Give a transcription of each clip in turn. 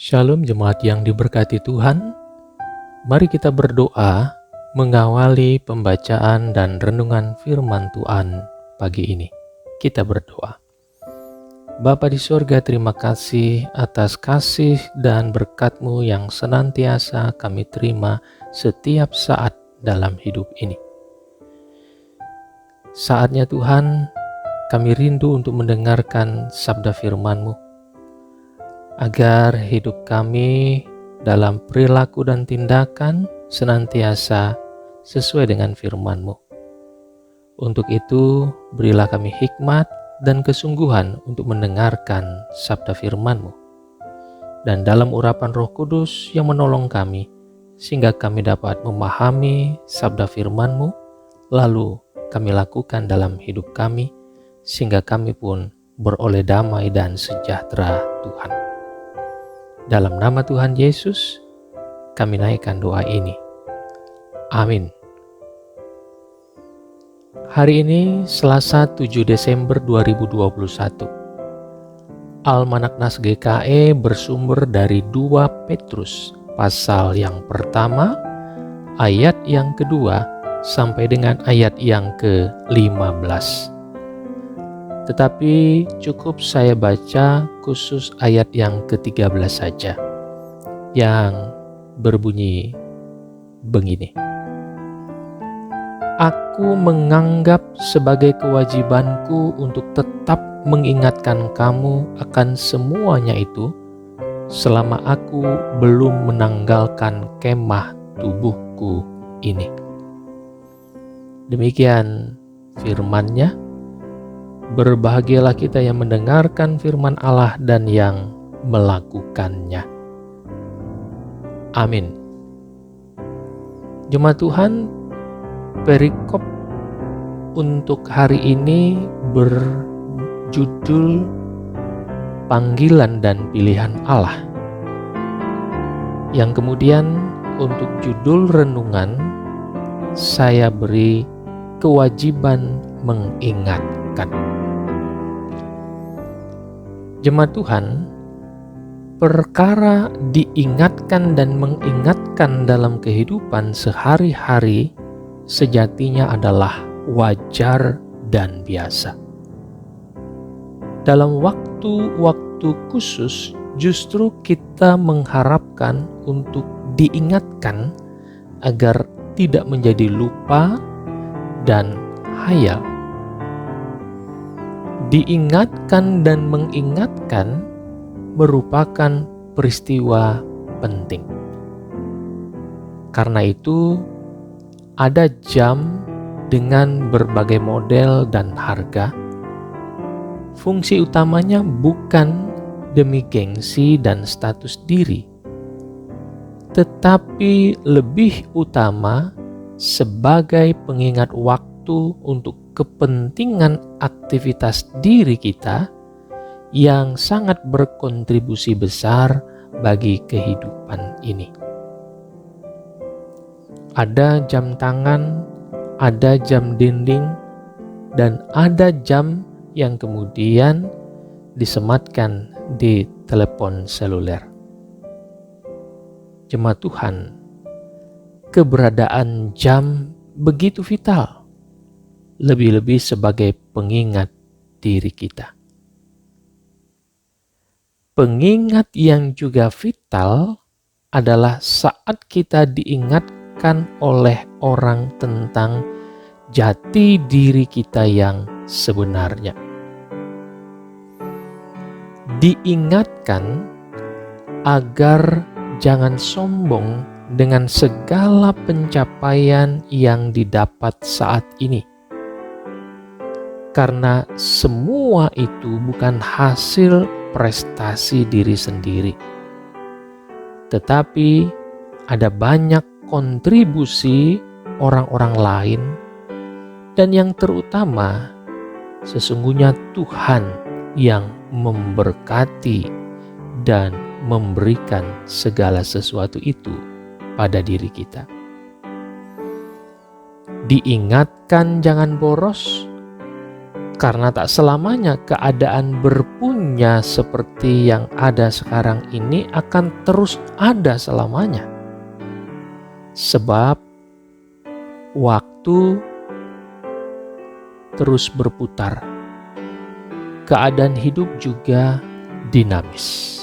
Shalom jemaat yang diberkati Tuhan. Mari kita berdoa mengawali pembacaan dan renungan firman Tuhan pagi ini. Kita berdoa. Bapa di sorga, terima kasih atas kasih dan berkat-Mu yang senantiasa kami terima setiap saat dalam hidup ini. Saatnya Tuhan, kami rindu untuk mendengarkan sabda firman-Mu, agar hidup kami dalam perilaku dan tindakan senantiasa sesuai dengan firman-Mu. Untuk itu, berilah kami hikmat dan kesungguhan untuk mendengarkan sabda firman-Mu. Dan dalam urapan Roh Kudus yang menolong kami, sehingga kami dapat memahami sabda firman-Mu, lalu kami lakukan dalam hidup kami, sehingga kami pun beroleh damai dan sejahtera Tuhan. Dalam nama Tuhan Yesus, kami naikkan doa ini. Amin. Hari ini Selasa 7 Desember 2021. Almanak Nas GKE bersumber dari 2 Petrus, pasal yang pertama, ayat yang kedua, sampai dengan ayat yang ke-15. Tetapi cukup saya baca khusus ayat yang ke-13 saja, yang berbunyi begini. Aku menganggap sebagai kewajibanku untuk tetap mengingatkan kamu akan semuanya itu selama aku belum menanggalkan kemah tubuhku ini. Demikian firman-Nya. Berbahagialah kita yang mendengarkan firman Allah dan yang melakukannya. Amin. Jemaat Tuhan, perikop untuk hari ini berjudul Panggilan dan Pilihan Allah. Yang kemudian untuk judul renungan saya beri kewajiban mengingatkan. Jemaat Tuhan, perkara diingatkan dan mengingatkan dalam kehidupan sehari-hari sejatinya adalah wajar dan biasa. Dalam waktu-waktu khusus justru kita mengharapkan untuk diingatkan agar tidak menjadi lupa dan hayal. Diingatkan dan mengingatkan merupakan peristiwa penting. Karena itu, ada jam dengan berbagai model dan harga. Fungsi utamanya bukan demi gengsi dan status diri, tetapi lebih utama sebagai pengingat waktu untuk kepentingan aktivitas diri kita yang sangat berkontribusi besar bagi kehidupan ini. Ada jam tangan, ada jam dinding, dan ada jam yang kemudian disematkan di telepon seluler. Jemaat Tuhan, keberadaan jam begitu vital, lebih-lebih sebagai pengingat diri kita. Pengingat yang juga vital adalah saat kita diingatkan oleh orang tentang jati diri kita yang sebenarnya. Diingatkan agar jangan sombong dengan segala pencapaian yang didapat saat ini. Karena semua itu bukan hasil prestasi diri sendiri, tetapi ada banyak kontribusi orang-orang lain, dan yang terutama sesungguhnya Tuhan yang memberkati dan memberikan segala sesuatu itu pada diri kita. Diingatkan jangan boros, Karena tak selamanya keadaan berpunya seperti yang ada sekarang ini akan terus ada selamanya. Sebab waktu terus berputar. Keadaan hidup juga dinamis.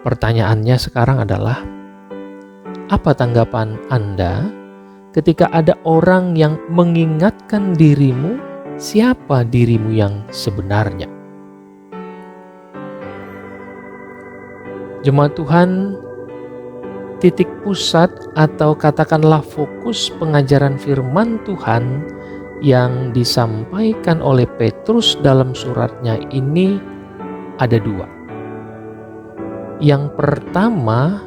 Pertanyaannya sekarang adalah, apa tanggapan Anda ketika ada orang yang mengingatkan dirimu siapa dirimu yang sebenarnya? Jemaat Tuhan, titik pusat atau katakanlah fokus pengajaran firman Tuhan yang disampaikan oleh Petrus dalam suratnya ini ada dua. Yang pertama,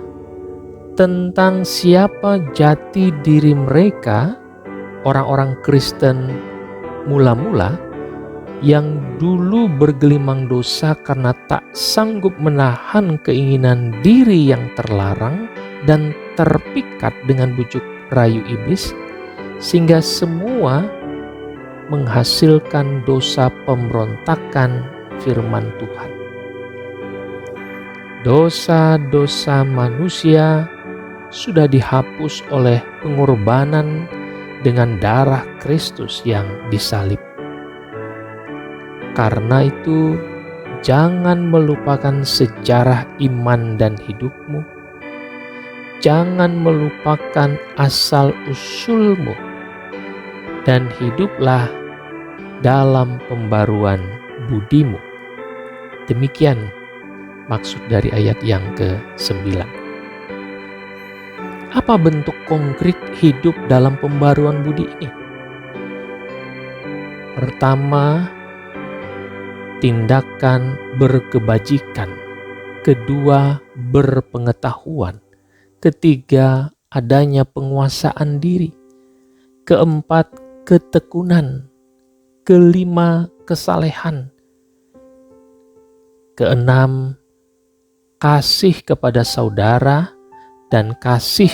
tentang siapa jati diri mereka, orang-orang Kristen mula-mula yang dulu bergelimang dosa karena tak sanggup menahan keinginan diri yang terlarang dan terpikat dengan bujuk rayu iblis, sehingga semua menghasilkan dosa pemberontakan firman Tuhan. Dosa-dosa manusia sudah dihapus oleh pengorbanan dengan darah Kristus yang disalib. Karena itu, jangan melupakan sejarah iman dan hidupmu. Jangan melupakan asal-usulmu, dan hiduplah dalam pembaruan budimu. Demikian maksud dari ayat yang ke-9. Apa bentuk konkret hidup dalam pembaruan budi ini? Pertama, tindakan berkebajikan. Kedua, berpengetahuan. Ketiga, adanya penguasaan diri. Keempat, ketekunan. Kelima, kesalehan. Keenam, kasih kepada saudara dan kasih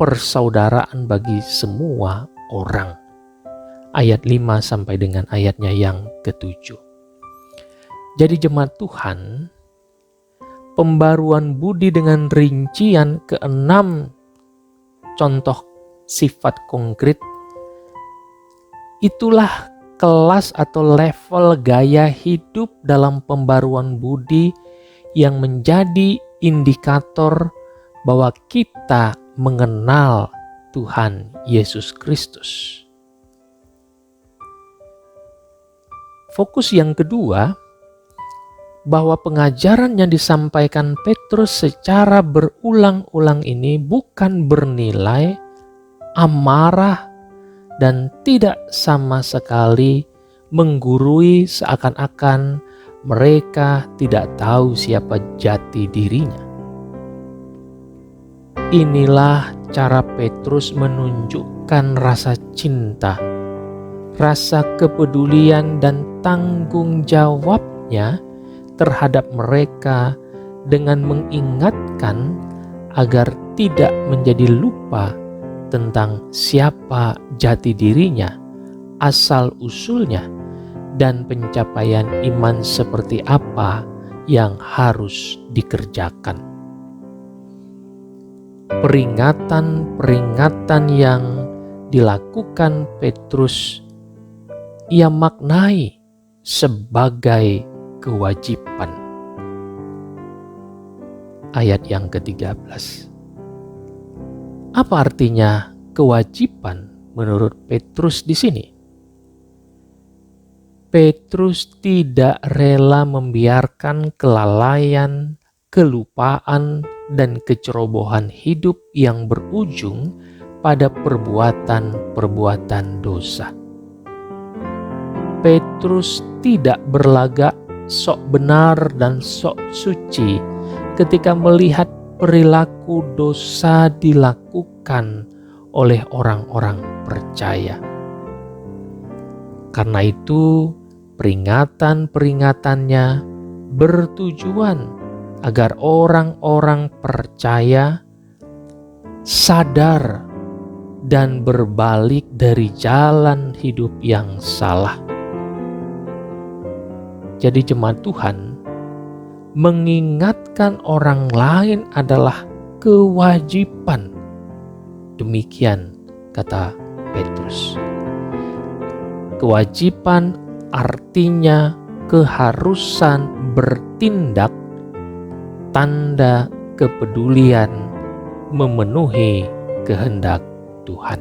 persaudaraan bagi semua orang. Ayat 5 sampai dengan ayatnya yang ke-7. Jadi jemaat Tuhan, pembaruan budi dengan rincian ke-6 contoh sifat konkret, itulah kelas atau level gaya hidup dalam pembaruan budi yang menjadi indikator bahwa kita mengenal Tuhan Yesus Kristus. Fokus yang kedua, bahwa pengajaran yang disampaikan Petrus secara berulang-ulang ini bukan bernilai amarah dan tidak sama sekali menggurui seakan-akan mereka tidak tahu siapa jati dirinya. Inilah cara Petrus menunjukkan rasa cinta, rasa kepedulian dan tanggung jawabnya terhadap mereka dengan mengingatkan agar tidak menjadi lupa tentang siapa jati dirinya, asal-usulnya, dan pencapaian iman seperti apa yang harus dikerjakan. Peringatan-peringatan yang dilakukan Petrus ia maknai sebagai kewajiban. Ayat yang ke-13. Apa artinya kewajiban menurut Petrus di sini? Petrus tidak rela membiarkan kelalaian, kelupaan, dan kecerobohan hidup yang berujung pada perbuatan-perbuatan dosa. Petrus tidak berlagak sok benar dan sok suci ketika melihat perilaku dosa dilakukan oleh orang-orang percaya. Karena itu, peringatan-peringatannya bertujuan agar orang-orang percaya sadar dan berbalik dari jalan hidup yang salah. Jadi jemaat Tuhan, mengingatkan orang lain adalah kewajiban. Demikian kata Petrus. Kewajiban artinya keharusan bertindak, tanda kepedulian memenuhi kehendak Tuhan.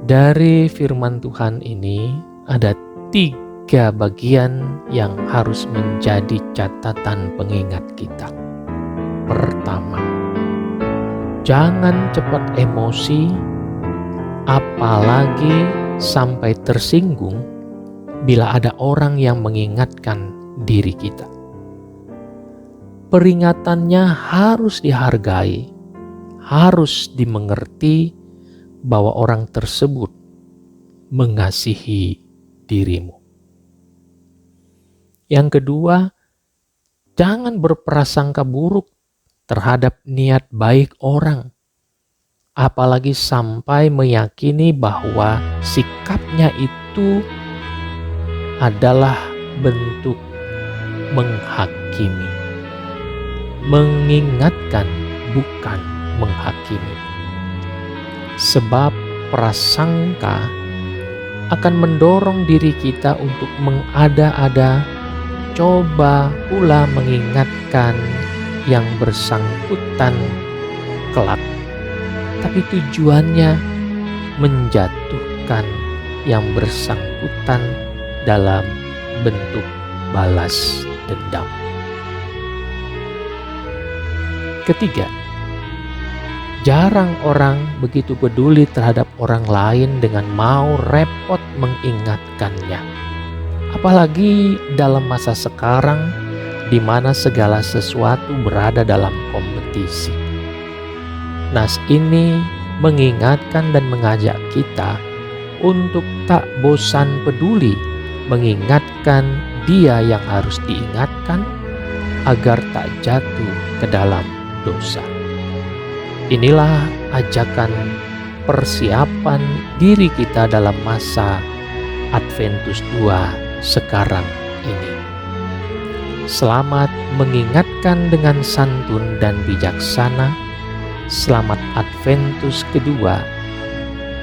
Dari firman Tuhan ini ada 3 bagian yang harus menjadi catatan pengingat kita. Pertama, jangan cepat emosi, apalagi sampai tersinggung bila ada orang yang mengingatkan diri kita. Peringatannya harus dihargai, harus dimengerti bahwa orang tersebut mengasihi dirimu. Yang kedua, jangan berprasangka buruk terhadap niat baik orang, apalagi sampai meyakini bahwa sikapnya itu adalah bentuk menghakimi. Mengingatkan, bukan menghakimi. Sebab prasangka akan mendorong diri kita untuk mengada-ada, coba pula mengingatkan yang bersangkutan kelak. Tapi tujuannya menjatuhkan yang bersangkutan dalam bentuk balas dendam. Ketiga, jarang orang begitu peduli terhadap orang lain dengan mau repot mengingatkannya. Apalagi dalam masa sekarang di mana segala sesuatu berada dalam kompetisi. Nas ini mengingatkan dan mengajak kita untuk tak bosan peduli mengingatkan dia yang harus diingatkan agar tak jatuh ke dalam dosa. Inilah ajakan persiapan diri kita dalam masa Adventus II sekarang ini. Selamat mengingatkan dengan santun dan bijaksana. Selamat Adventus kedua.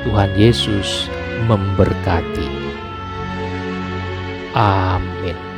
Tuhan Yesus memberkati. Amin.